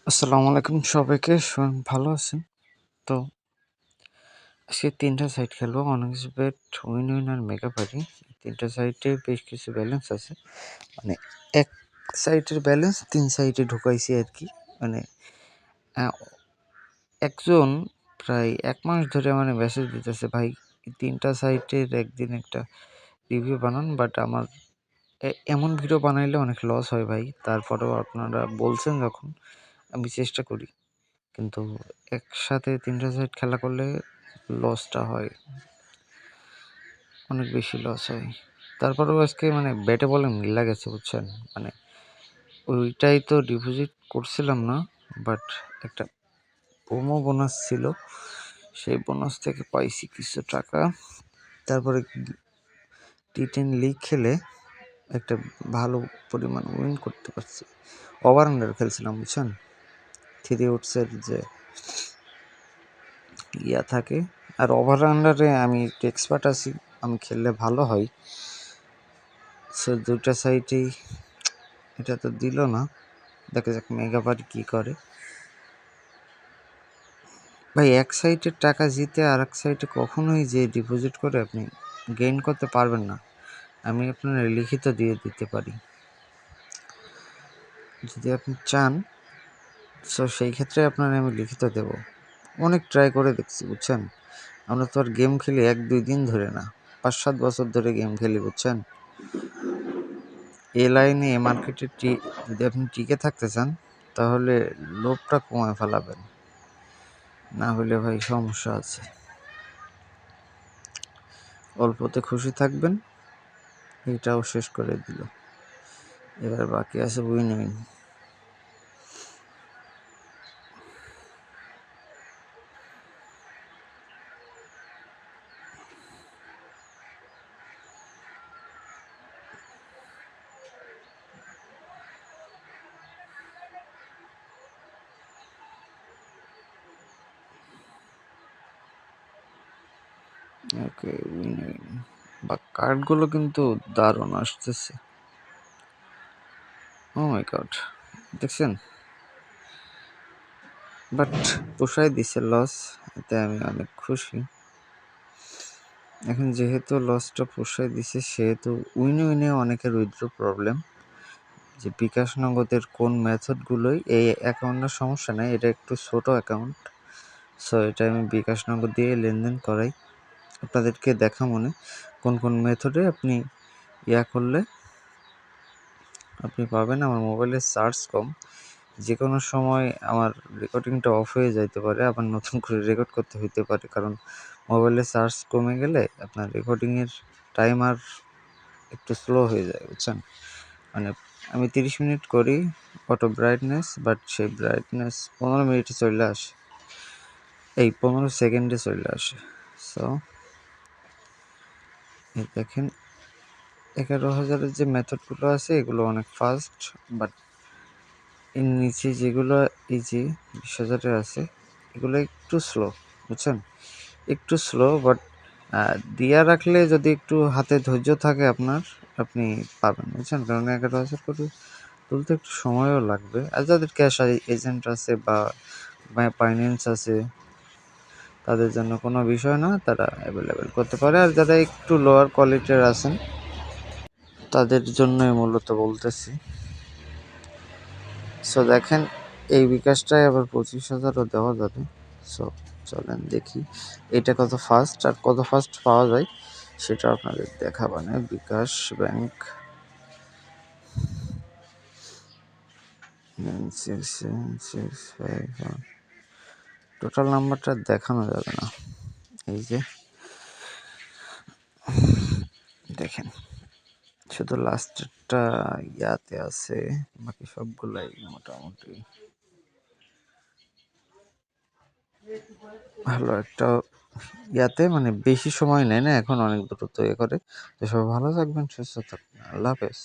আসসালামু আলাইকুম সবাইকে। ভালো আছেন? তো আজকে ৩ টা সাইট খেলবো। অনেক্সবেট, উইন, উইন আর মেগা পার্টি। ৩ টা সাইটে বেশ কিছু ব্যালেন্স আছে। মানে এক সাইটের ব্যালেন্স ৩ সাইটে ঢুকাইছি আরকি। মানে আ একজন প্রায় ১ মাস ধরে আমারে মেসেজ দিতেছে, "ভাই ৩ টা সাইটের একদিন একটা রিভিউ বানান।" বাট আমার এমন ভিডিও বানাইলে অনেক লস হয় ভাই। তারপরেও আপনারা বলছেন যখন আমি চেষ্টা করি। কিন্তু একসাথে ৩ টা সাইড খেলা করলে লসটা হয়। অনেক বেশি লস হয়। তারপরেও আজকে ব্যাটে বলে মিল্লা গেছে বুঝছেন? ওইটাই তো ডিপোজিট করছিলাম না। বাট একটা প্রোমো বোনাস ছিল। সেই বোনাস থেকে পাইছি কিছু টাকা। তারপরে টি10 লিগ খেলে একটা ভালো পরিমাণ উইন করতে পারছি। ওভার আন্ডার খেলছিলাম বুঝছেন? 3 উডসের যে থাকে। আর ওভার আন্ডারে আমি একটু এক্সপার্ট আছি। আমি খেললে ভালো হয়। সো ২ টা সাইটেই এটা তো দিল না। দেখা যাক মেগা পার্টি কী করে। ভাই এক সাইটের টাকা জিতে আরেক সাইটে কখনোই যে ডিপোজিট করে আপনি গেইন করতে পারবেন না। আমি আপনার লিখিত দিয়ে দিতে পারি। যদি আপনি চান সো সেই ক্ষেত্রে আপনার আমি লিখিত দেব। অনেক ট্রাই করে দেখছি বুঝছেন? আমরা তো আর গেম খেলি ১-২ দিন ধরে না। ৫-৭ বছর ধরে গেম খেলি বুঝছেন? এ লাইনে এ মার্কেটে যদি আপনি টিকে থাকতে চান তাহলে লোভটা কমায় ফেলাবেন। না হলে ভাই সমস্যা আছে। অল্পতে খুশি থাকবেন। এটাও শেষ করে দিল। এবার বাকি আছে উইন উইন। ওকে উইন উইন। বা কার্ডগুলো কিন্তু দারুণ আসতেছে। ও মাই গড, দেখছেন? বাট পোষায় দিছে লস, এতে আমি অনেক খুশি। এখন যেহেতু লসটা পোষায় দিছে সেহেতু উইন উইনে অনেকের উইথড্র প্রবলেম। যে বিকাশ নগদের কোন মেথডগুলোই এই অ্যাকাউন্টের সমস্যা নেই, এটা একটু ছোট অ্যাকাউন্ট। সো এটা আমি বিকাশ নগদ দিয়ে লেনদেন করাই। আপনাদেরকে দেখা মনে কোন কোন মেথডে আপনি করলে আপনি পাবেন। আমার মোবাইলের চার্জ কম, যে কোনো সময় আমার রেকর্ডিংটা অফ হয়ে যাইতে পারে, আবার নতুন করে রেকর্ড করতে হইতে পারে। কারণ মোবাইলের চার্জ কমে গেলে আপনার রেকর্ডিংয়ের টাইমার একটু স্লো হয়ে যায় বুঝছেন? আমি 30 মিনিট করি অটো ব্রাইটনেস, বাট সেই ব্রাইটনেস 15 মিনিটে চলে আসে, 15 সেকেন্ডে চলে আসে। সো দেখেন 11,000-এর যে মেথডগুলো আছে এগুলো অনেক ফাস্ট, বাট এর নিচে যেগুলো এই যে 20,000-এর আছে এগুলো একটু স্লো বুঝছেন? একটু স্লো, বাট দিয়া রাখলে যদি একটু হাতে ধৈর্য থাকে আপনার, আপনি পাবেন বুঝছেন? কারণ 11,000 করে তুলতে একটু সময়ও লাগবে। আর যাদের ক্যাশ এজেন্ট আছে বা ফাইন্যান্স আছে তাদের জন্য কোনো বিষয় না, তারা অ্যাভেলেবেল করতে পারে। আর যারা একটু লোয়ার কোয়ালিটির আছেন তাদের জন্যই মূলত বলতেছি। সো দেখেন এই বিকাশটায় আবার 25,000ও দেওয়া যাবে। সো চলেন দেখি এটা কত ফাস্ট, আর কত ফাস্ট পাওয়া যায় সেটা আপনাদের দেখাবানে। বিকাশ ব্যাংক 967651, টোটাল নাম্বারটা দেখানো যাবে না। এই যে দেখেন শুধু লাস্টেরটা ইয়াতে আছে, বাকি সবগুলাই মোটামুটি ভালো একটা ইয়াতে, বেশি সময় নেয় না, এখন অনেক দ্রুত করে। তো সবাই ভালো থাকবেন, সুস্থ থাকবেন। আল্লাহ হাফেজ।